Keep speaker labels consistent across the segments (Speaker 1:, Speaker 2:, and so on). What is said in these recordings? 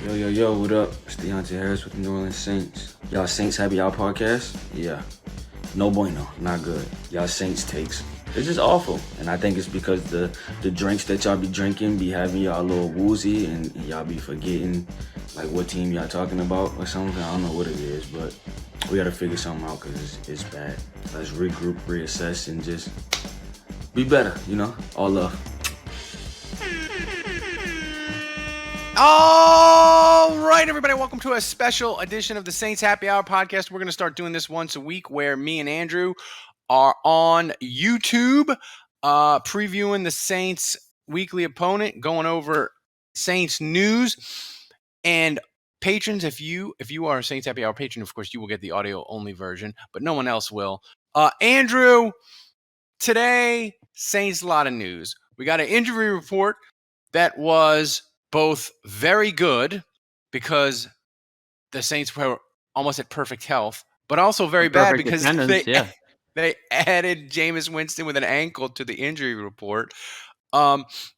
Speaker 1: Yo, what up? It's Deontay Harris with the New Orleans Saints. Y'all Saints Happy Hour podcast? Yeah. No bueno, not good. Y'all Saints takes. It's just awful. And I think it's because the drinks that y'all be drinking be having y'all a little woozy and y'all be forgetting like what team y'all talking about or something. I don't know what it is, but we gotta figure something out because it's bad. Let's regroup, reassess, and just be better, All love.
Speaker 2: All right, everybody, welcome to a special edition of the Saints Happy Hour podcast. We're going to start doing this once a week where me and Andrew are on YouTube previewing the Saints' weekly opponent, going over Saints news. And patrons, if you are a Saints Happy Hour patron, of course, you will get the audio-only version, but no one else will. Andrew, today, Saints, a lot of news. We got an injury report that was both very good because the Saints were almost at perfect health, but also very bad because they added Jameis Winston with an ankle to the injury report.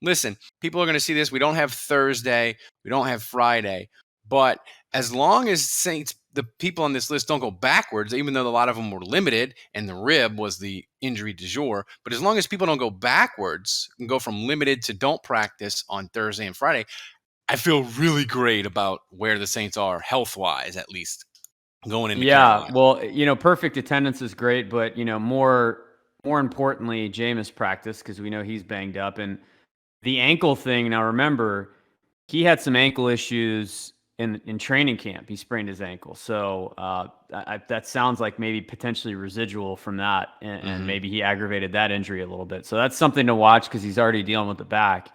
Speaker 2: Listen, people are going to see this. We don't have Thursday. We don't have Friday. But as long as Saints, the people on this list don't go backwards, even though a lot of them were limited and the rib was the injury du jour, but as long as people don't go backwards and go from limited to don't practice on Thursday and Friday, I feel really great about where the Saints are health-wise, at least, going into Carolina.
Speaker 3: Well, perfect attendance is great, but, more importantly, Jameis practice because we know he's banged up. And the ankle thing, now remember, he had some ankle issues in training camp. He sprained his ankle. So that sounds like maybe potentially residual from that, and maybe he aggravated that injury a little bit. So that's something to watch because he's already dealing with the back.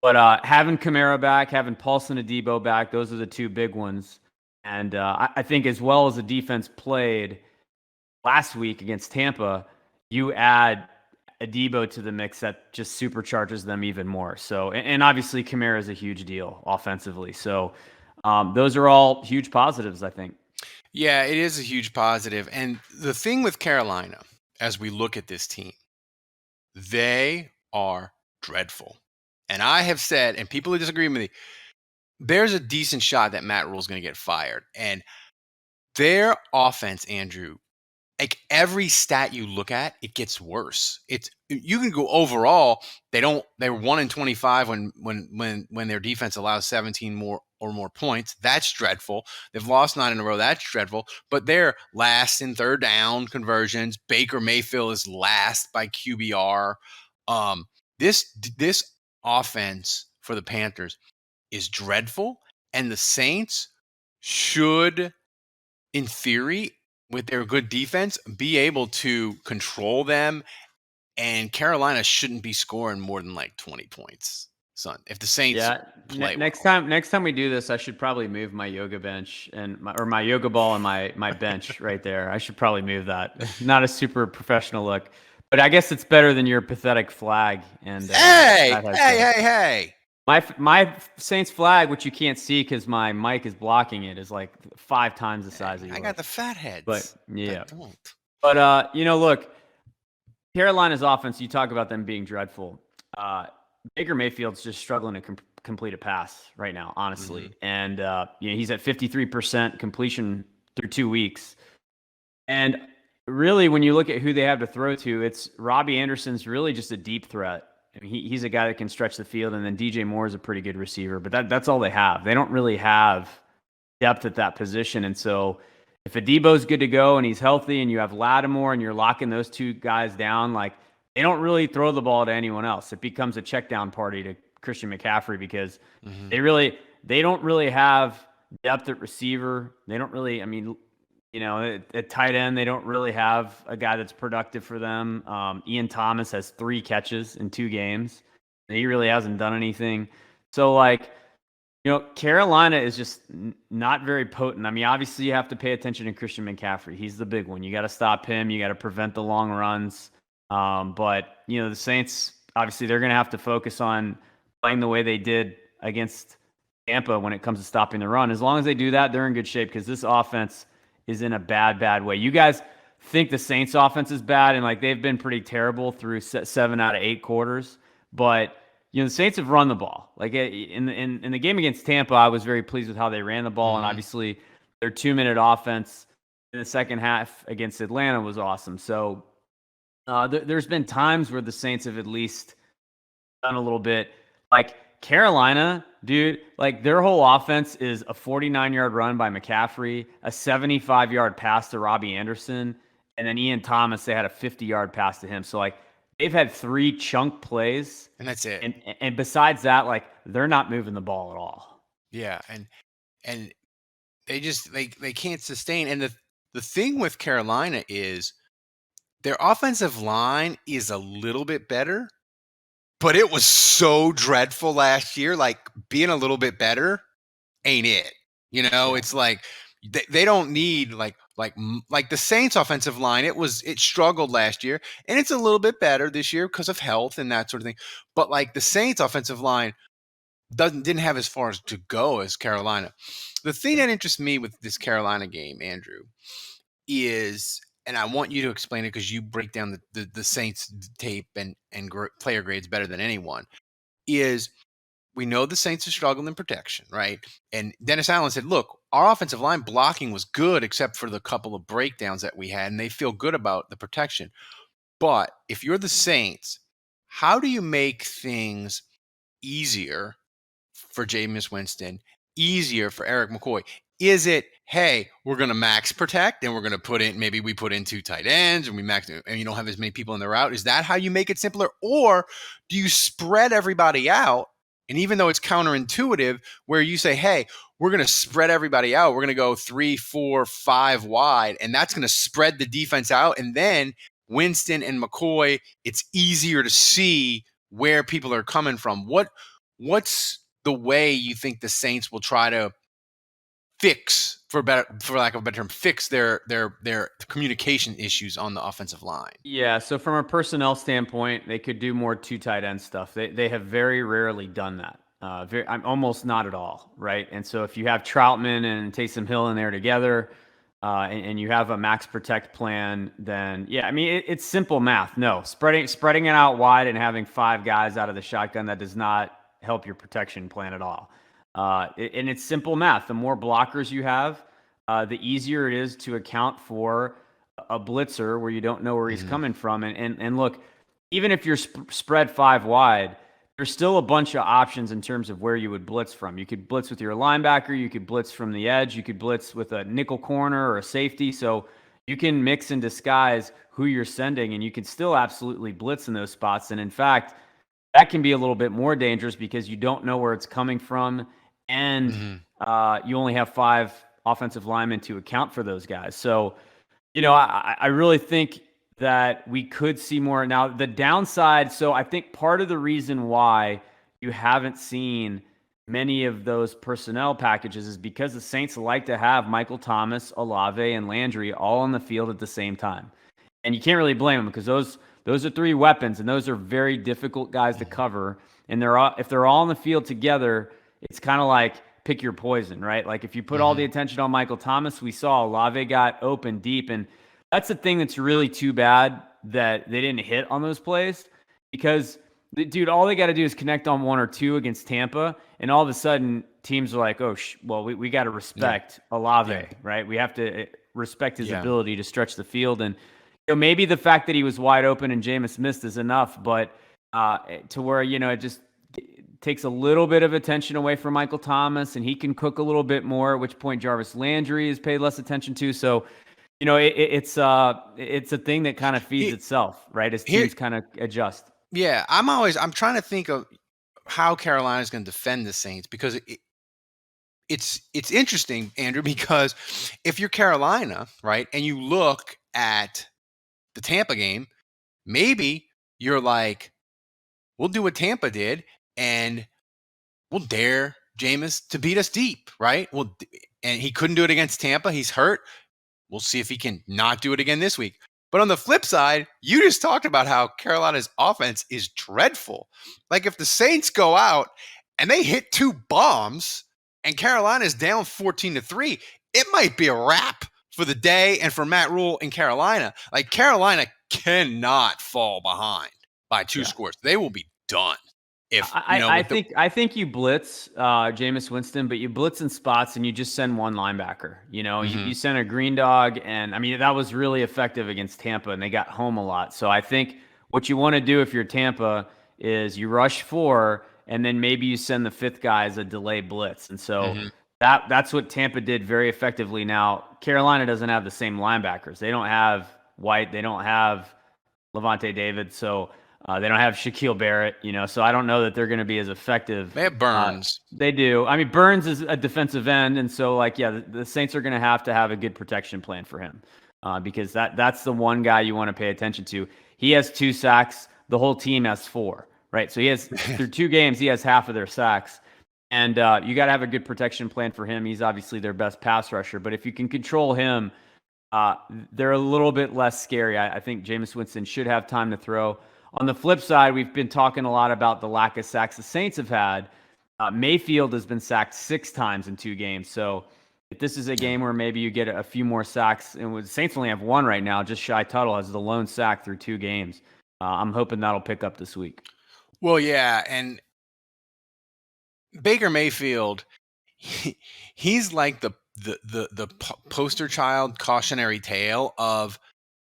Speaker 3: But having Kamara back, having Paulson Adebo back, those are the two big ones. And I think as well as the defense played last week against Tampa, you add Adebo to the mix, that just supercharges them even more. So, and obviously Kamara is a huge deal offensively. So those are all huge positives, I think.
Speaker 2: Yeah, it is a huge positive. And the thing with Carolina, as we look at this team, they are dreadful. And I have said, and people who disagree with me, there's a decent shot that Matt Rule's going to get fired. And their offense, Andrew, like every stat you look at, it gets worse. You can go overall. They were 1-25 when their defense allows 17 more points. That's dreadful. They've lost 9 in a row. That's dreadful. But they're last in third down conversions. Baker Mayfield is last by QBR. This offense for the Panthers is dreadful, and the Saints should, in theory, with their good defense, be able to control them, and Carolina shouldn't be scoring more than like 20 points, son. If the Saints play
Speaker 3: next time we do this, I should probably move my yoga bench and my yoga ball and my bench right there. I should probably move that. Not a super professional look, but I guess it's better than your pathetic flag. And
Speaker 2: hey.
Speaker 3: My Saints flag, which you can't see because my mic is blocking it, is like 5 times the size of yours.
Speaker 2: I got the fat heads.
Speaker 3: But yeah. But look, Carolina's offense, you talk about them being dreadful. Baker Mayfield's just struggling to complete a pass right now, honestly. And he's at 53% completion through 2 weeks. And really, when you look at who they have to throw to, it's Robbie Anderson's really just a deep threat. I mean, he's a guy that can stretch the field, and then DJ Moore is a pretty good receiver, but that's all they have. They don't really have depth at that position. And so if Adebo's good to go and he's healthy and you have Lattimore and you're locking those two guys down, like they don't really throw the ball to anyone else. It becomes a check down party to Christian McCaffrey because they don't really have depth at receiver. They don't really, at tight end, they don't really have a guy that's productive for them. Ian Thomas has 3 catches in 2 games. He really hasn't done anything. So, Carolina is just not very potent. I mean, obviously, you have to pay attention to Christian McCaffrey. He's the big one. You got to stop him. You got to prevent the long runs. But the Saints, obviously, they're going to have to focus on playing the way they did against Tampa when it comes to stopping the run. As long as they do that, they're in good shape because this offense is in a bad way. You guys think the Saints offense is bad, and they've been pretty terrible through 7 out of 8 quarters, but the Saints have run the ball. Like in the game against Tampa, I was very pleased with how they ran the ball, and obviously their 2-minute offense in the second half against Atlanta was awesome. So there's been times where the Saints have at least done a little bit. Like Carolina, dude, like their whole offense is a 49-yard run by McCaffrey, a 75-yard pass to Robbie Anderson, and then Ian Thomas, they had a 50-yard pass to him. So like they've had 3 chunk plays,
Speaker 2: and that's it.
Speaker 3: And besides that, like they're not moving the ball at all.
Speaker 2: Yeah, and they just they can't sustain. And the thing with Carolina is their offensive line is a little bit better, but it was so dreadful last year. Like being a little bit better ain't it. It's like they don't need like the Saints offensive line. It struggled last year, and it's a little bit better this year because of health and that sort of thing. But like the Saints offensive line didn't have as far as to go as Carolina. The thing that interests me with this Carolina game, Andrew, is, and I want you to explain it because you break down the Saints tape and player grades better than anyone, is we know the Saints are struggling in protection, right? And Dennis Allen said, look, our offensive line blocking was good except for the couple of breakdowns that we had, and they feel good about the protection. But if you're the Saints, how do you make things easier for Jameis Winston, easier for Eric McCoy? Is it, hey, we're going to max protect and we're going to put in 2 tight ends and we max, and you don't have as many people in the route? Is that how you make it simpler? Or do you spread everybody out? And even though it's counterintuitive, where you say, hey, we're going to spread everybody out. We're going to go 3, 4, 5 wide, and that's going to spread the defense out. And then Winston and McCoy, it's easier to see where people are coming from. What's the way you think the Saints will try to fix, for lack of a better term, fix their communication issues on the offensive line?
Speaker 3: Yeah, so from a personnel standpoint, they could do more 2 tight end stuff. They have very rarely done that. I'm almost not at all, right? And so if you have Troutman and Taysom Hill in there together, and you have a max protect plan, then yeah, I mean it's simple math. No, spreading it out wide and having 5 guys out of the shotgun, that does not help your protection plan at all. And it's simple math. The more blockers you have, the easier it is to account for a blitzer where you don't know where he's coming from. And look, even if you're spread 5 wide, there's still a bunch of options in terms of where you would blitz from. You could blitz with your linebacker, you could blitz from the edge, you could blitz with a nickel corner or a safety. So you can mix and disguise who you're sending, and you can still absolutely blitz in those spots. And in fact, that can be a little bit more dangerous because you don't know where it's coming from, and you only have 5 offensive linemen to account for those guys. So, I really think that we could see more. Now, the downside, so I think part of the reason why you haven't seen many of those personnel packages is because the Saints like to have Michael Thomas, Olave, and Landry all on the field at the same time. And you can't really blame them because those are 3 weapons, and those are very difficult guys to cover. And if they're all on the field together, it's kind of like pick your poison, right? Like if you put all the attention on Michael Thomas, we saw Olave got open deep, and that's the thing that's really too bad that they didn't hit on those plays, because, dude, all they got to do is connect on 1 or 2 against Tampa, and all of a sudden teams are like, oh, well, we got to respect Olave, right? We have to respect his ability to stretch the field. And maybe the fact that he was wide open and Jameis missed is enough, but to where, it just takes a little bit of attention away from Michael Thomas, and he can cook a little bit more, at which point Jarvis Landry is paid less attention to. So, it's a thing that kind of feeds itself, right? As teams kind of adjust.
Speaker 2: Yeah, I'm trying to think of how Carolina's going to defend the Saints, because it's interesting, Andrew, because if you're Carolina, right, and you look at the Tampa game, maybe you're like, we'll do what Tampa did, and we'll dare Jameis to beat us deep, right? And he couldn't do it against Tampa. He's hurt. We'll see if he can not do it again this week. But on the flip side, you just talked about how Carolina's offense is dreadful. Like if the Saints go out and they hit 2 bombs and Carolina's down 14-3, it might be a wrap for the day and for Matt Rule in Carolina. Like Carolina cannot fall behind by 2 scores. They will be done. If
Speaker 3: I think you blitz Jameis Winston, but you blitz in spots and you just send one linebacker. You send a green dog, and I mean that was really effective against Tampa, and they got home a lot. So I think what you want to do if you're Tampa is you rush 4, and then maybe you send the 5th guy as a delay blitz. And so that's what Tampa did very effectively. Now Carolina doesn't have the same linebackers. They don't have White. They don't have Levante David. So. They don't have Shaquille Barrett, so I don't know that they're going to be as effective.
Speaker 2: They have Burns.
Speaker 3: They do. I mean, Burns is a defensive end, and so, the Saints are going to have a good protection plan for him because that's the one guy you want to pay attention to. He has 2 sacks. The whole team has 4, right? So he has, through 2 games, he has half of their sacks. And you got to have a good protection plan for him. He's obviously their best pass rusher, but if you can control him, they're a little bit less scary. I think Jameis Winston should have time to throw. On the flip side, we've been talking a lot about the lack of sacks the Saints have had. Mayfield has been sacked 6 times in 2 games. So if this is a game where maybe you get a few more sacks, and the Saints only have 1 right now, just Shy Tuttle has the lone sack through 2 games. I'm hoping that'll pick up this week.
Speaker 2: Well, yeah, and Baker Mayfield, he's like the poster child cautionary tale of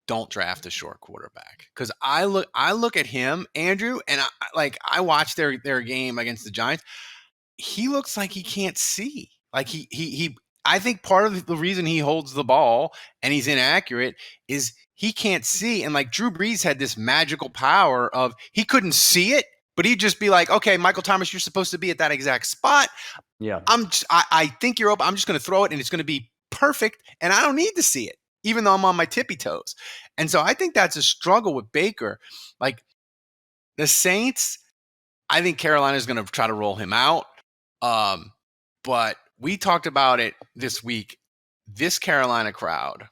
Speaker 2: don't draft a short quarterback. Because I look at him, Andrew, and I watched their game against the Giants. He looks like he can't see. Like he I think part of the reason he holds the ball and he's inaccurate is he can't see. And like Drew Brees had this magical power of he couldn't see it, but he'd just be like, okay, Michael Thomas, you're supposed to be at that exact spot.
Speaker 3: Yeah.
Speaker 2: I think you're open. I'm just going to throw it and it's going to be perfect. And I don't need to see it, even though I'm on my tippy toes. And so I think that's a struggle with Baker. Like the Saints, I think Carolina is going to try to roll him out. But we talked about it this week. This Carolina crowd,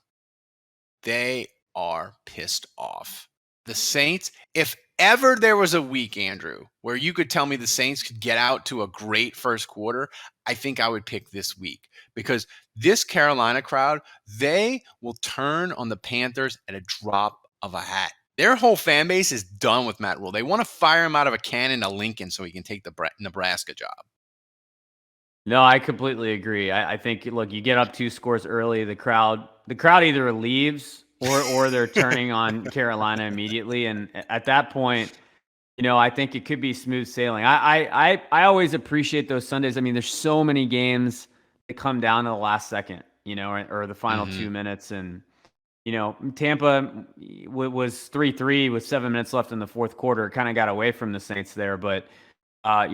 Speaker 2: they are pissed off. The Saints, if ever there was a week, Andrew, where you could tell me the Saints could get out to a great first quarter, I think I would pick this week because this Carolina crowd, they will turn on the Panthers at a drop of a hat. Their whole fan base is done with Matt Rule. They want to fire him out of a cannon to Lincoln so he can take the Nebraska job.
Speaker 3: No, I completely agree. I think, look, you get up 2 scores early, the crowd either leaves or they're turning on Carolina immediately. And at that point, I think it could be smooth sailing. I always appreciate those Sundays. I mean, there's so many games that come down to the last second, or the final 2 minutes. And, Tampa was 3-3 with 7 minutes left in the fourth quarter. Kind of got away from the Saints there, but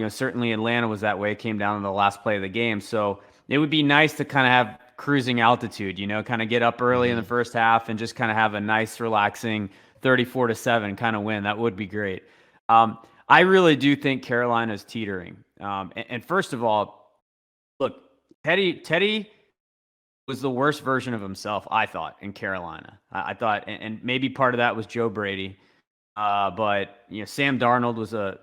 Speaker 3: certainly Atlanta was that way. It came down to the last play of the game. So it would be nice to kind of have cruising altitude, kind of get up early in the first half and just kind of have a nice, relaxing 34-7 kind of win. That would be great. I really do think Carolina is teetering. And first of all, look, Teddy was the worst version of himself, I thought, in Carolina. I thought, and maybe part of that was Joe Brady. But, Sam Darnold was a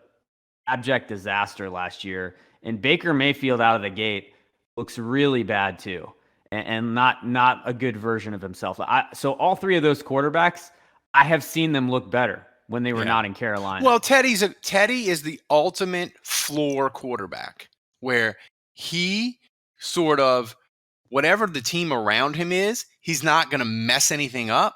Speaker 3: abject disaster last year. And Baker Mayfield out of the gate looks really bad too. And not a good version of himself. So all 3 of those quarterbacks, I have seen them look better when they were not in Carolina.
Speaker 2: Well, Teddy is the ultimate floor quarterback where he sort of, whatever the team around him is, he's not going to mess anything up,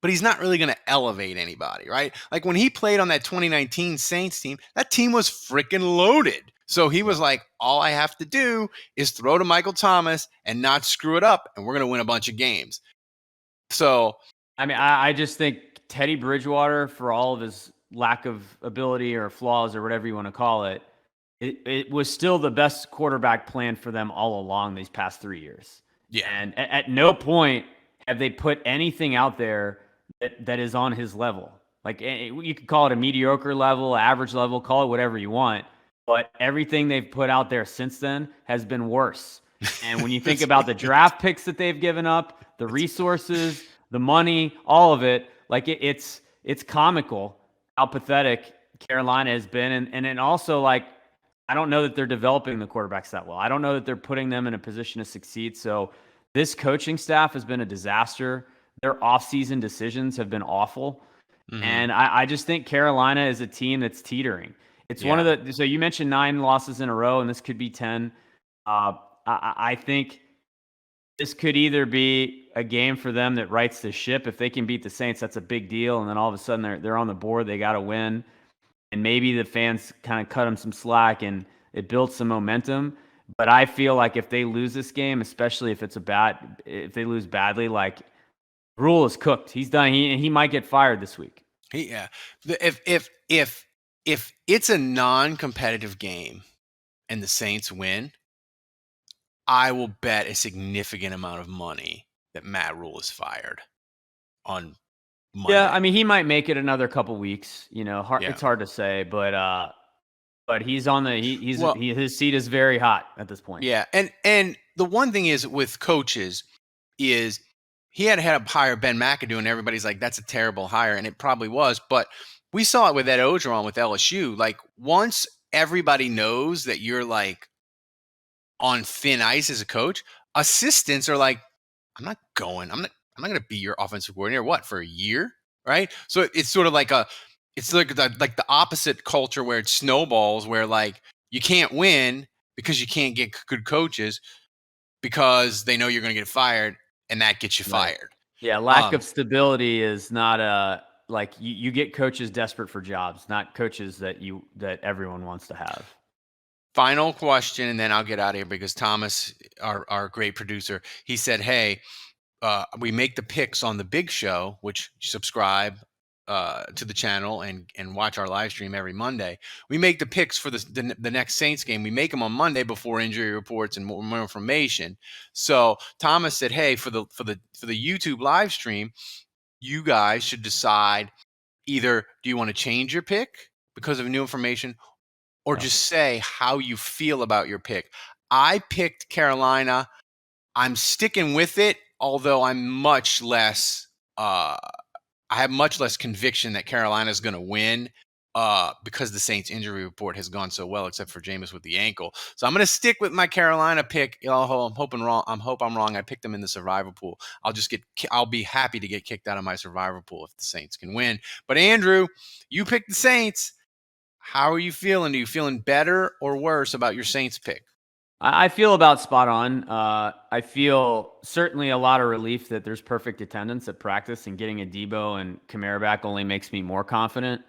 Speaker 2: but he's not really going to elevate anybody, right? Like when he played on that 2019 Saints team, that team was freaking loaded. So he was like, all I have to do is throw to Michael Thomas and not screw it up, and we're going to win a bunch of games. So,
Speaker 3: I mean, I just think Teddy Bridgewater, for all of his lack of ability or flaws or whatever you want to call it, it was still the best quarterback plan for them all along these past 3 years.
Speaker 2: Yeah.
Speaker 3: And at no point have they put anything out there that is on his level. Like, you could call it a mediocre level, average level, call it whatever you want. But everything they've put out there since then has been worse. And when you think about the draft picks that they've given up, the resources, the money, all of it, like it's comical how pathetic Carolina has been. And then also, like, I don't know that they're developing the quarterbacks that well. I don't know that they're putting them in a position to succeed. So this coaching staff has been a disaster. Their offseason decisions have been awful. Mm-hmm. And I just think Carolina is a team that's teetering. It's one of the. So you mentioned 9 losses in a row, and this could be 10. I think this could either be a game for them that rights the ship. If they can beat the Saints, that's a big deal. And then all of a sudden they're on the board. They got to win. And maybe the fans kind of cut them some slack and it builds some momentum. But I feel like if they lose this game, especially if if they lose badly, like Rule is cooked. He's done. He might get fired this week.
Speaker 2: Yeah. If it's a non-competitive game and the Saints win, I will bet a significant amount of money that Matt Rule is fired on Monday.
Speaker 3: Yeah, I mean, he might make it another couple weeks. It's hard to say, but he's on the his seat is very hot at this point.
Speaker 2: Yeah, and the one thing is with coaches is he had to hire Ben McAdoo, and everybody's like, that's a terrible hire, and it probably was. But we saw it with Ed Ogeron with LSU. Like once everybody knows that you're like on thin ice as a coach, assistants are like, I'm not going to be your offensive coordinator. What, for a year, right? So it's sort of like the opposite culture where it snowballs, where like you can't win because you can't get good coaches because they know you're going to get fired, and that gets you fired.
Speaker 3: Yeah, lack of stability is not like you get coaches desperate for jobs, not coaches that everyone wants to have.
Speaker 2: Final question, and then I'll get out of here because Thomas, our great producer, he said, hey, we make the picks on the big show, which subscribe to the channel and watch our live stream every Monday. We make the picks for the next Saints game. We make them on Monday before injury reports and more information. So Thomas said, hey, for the YouTube live stream, you guys should decide either do you want to change your pick because of new information, or just say how you feel about your pick. I picked Carolina. I'm sticking with it, although I'm much less I have much less conviction that Carolina is going to win because the Saints injury report has gone so well, except for Jameis with the ankle. So I'm going to stick with my Carolina pick. I'm hoping wrong. I hope I'm wrong. I picked them in the survivor pool. I'll be happy to get kicked out of my survivor pool if the Saints can win. But Andrew, you picked the Saints. How are you feeling? Are you feeling better or worse about your Saints pick?
Speaker 3: I feel about spot on. I feel certainly a lot of relief that there's perfect attendance at practice, and getting a Debo and Kamara back only makes me more confident.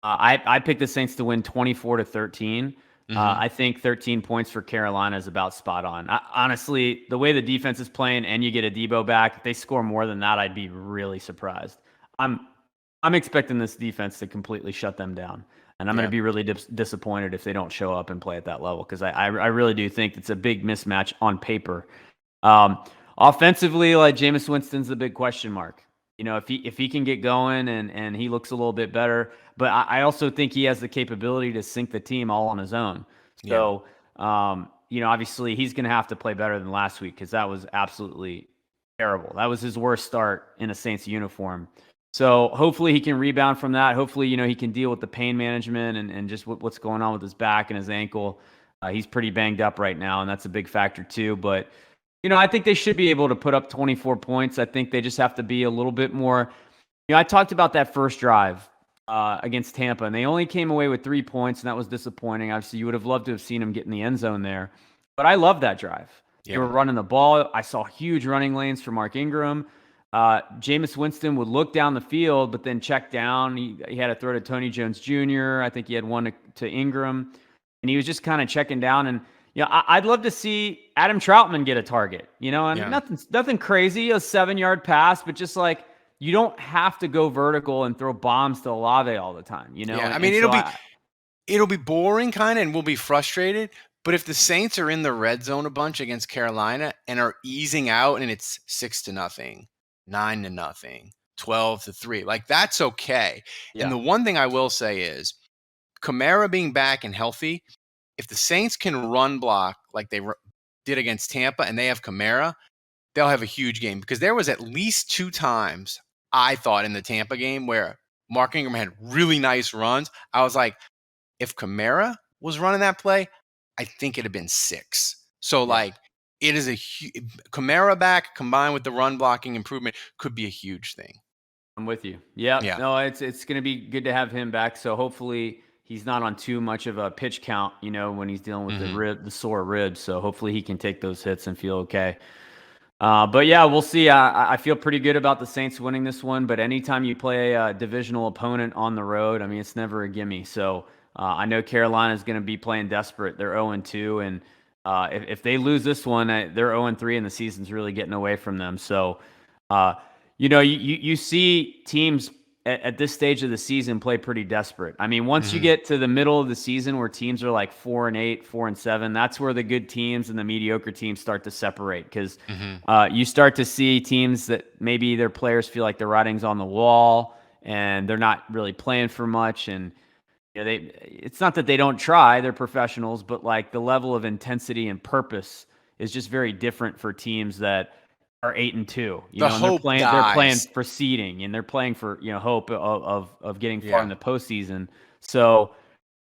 Speaker 3: I picked the Saints to win 24-13. I think 13 points for Carolina is about spot on. Honestly, the way the defense is playing and you get a Debo back, if they score more than that, I'd be really surprised. I'm expecting this defense to completely shut them down. And I'm going to be really disappointed if they don't show up and play at that level, because I really do think it's a big mismatch on paper. Offensively, like Jameis Winston's the big question mark. If he can get going and he looks a little bit better, but I also think he has the capability to sink the team all on his own. So, obviously he's going to have to play better than last week, because that was absolutely terrible. That was his worst start in a Saints uniform. So hopefully he can rebound from that. Hopefully, he can deal with the pain management and just what's going on with his back and his ankle. He's pretty banged up right now, and that's a big factor too. But, I think they should be able to put up 24 points. I think they just have to be a little bit more. I talked about that first drive against Tampa, and they only came away with 3 points, and that was disappointing. Obviously, you would have loved to have seen them get in the end zone there. But I love that drive. Yeah. They were running the ball. I saw huge running lanes for Mark Ingram. Jameis Winston would look down the field, but then check down. He had a throw to Tony Jones Jr. I think he had one to Ingram, and he was just kind of checking down. And I'd love to see Adam Troutman get a target. Nothing crazy, a 7-yard pass, but just like, you don't have to go vertical and throw bombs to Olave all the time.
Speaker 2: Yeah, I mean, it'll be boring kind of, and we'll be frustrated. But if the Saints are in the red zone a bunch against Carolina and are easing out, and it's 6-0. 9-0, 12-3. Like, that's okay. Yeah. And the one thing I will say is, Kamara being back and healthy, if the Saints can run block like they did against Tampa and they have Kamara, they'll have a huge game, because there was at least 2 times, I thought, in the Tampa game where Mark Ingram had really nice runs. I was like, if Kamara was running that play, I think it'd have been 6. So, it is Kamara back combined with the run blocking improvement could be a huge thing.
Speaker 3: I'm with you. Yeah. No, it's going to be good to have him back. So hopefully he's not on too much of a pitch count, when he's dealing with the sore ribs. So hopefully he can take those hits and feel okay. But yeah, we'll see. I feel pretty good about the Saints winning this one, but anytime you play a divisional opponent on the road, I mean, it's never a gimme. So I know Carolina is going to be playing desperate. They're 0-2, and if they lose this one, they're 0-3, and the season's really getting away from them. So, you see teams at this stage of the season play pretty desperate. I mean, once you get to the middle of the season where teams are like 4-8, 4-7, that's where the good teams and the mediocre teams start to separate, because you start to see teams that maybe their players feel like their writing's on the wall and they're not really playing for much. And it's not that they don't try, they're professionals, but like the level of intensity and purpose is just very different for teams that are 8-2. They're playing for seeding, and they're playing for hope of getting far in the postseason. So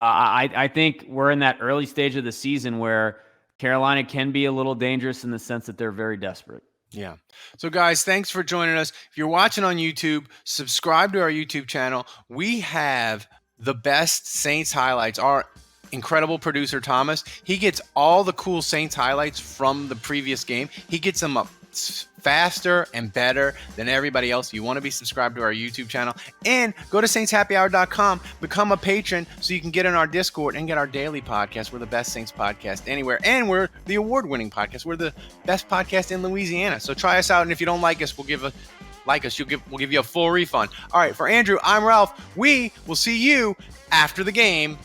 Speaker 3: I think we're in that early stage of the season where Carolina can be a little dangerous in the sense that they're very desperate.
Speaker 2: Yeah. So guys, thanks for joining us. If you're watching on YouTube, subscribe to our YouTube channel. We have the best Saints highlights. Our incredible producer, Thomas, he gets all the cool Saints highlights from the previous game. He gets them up faster and better than everybody else. You want to be subscribed to our YouTube channel, and go to saintshappyhour.com, become a patron so you can get in our Discord and get our daily podcast. We're the best Saints podcast anywhere, and we're the award-winning podcast. We're the best podcast in Louisiana. So try us out, and if you don't like us, we'll give you a full refund. All right, for Andrew, I'm Ralph. We will see you after the game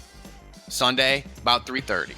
Speaker 2: Sunday about 3:30.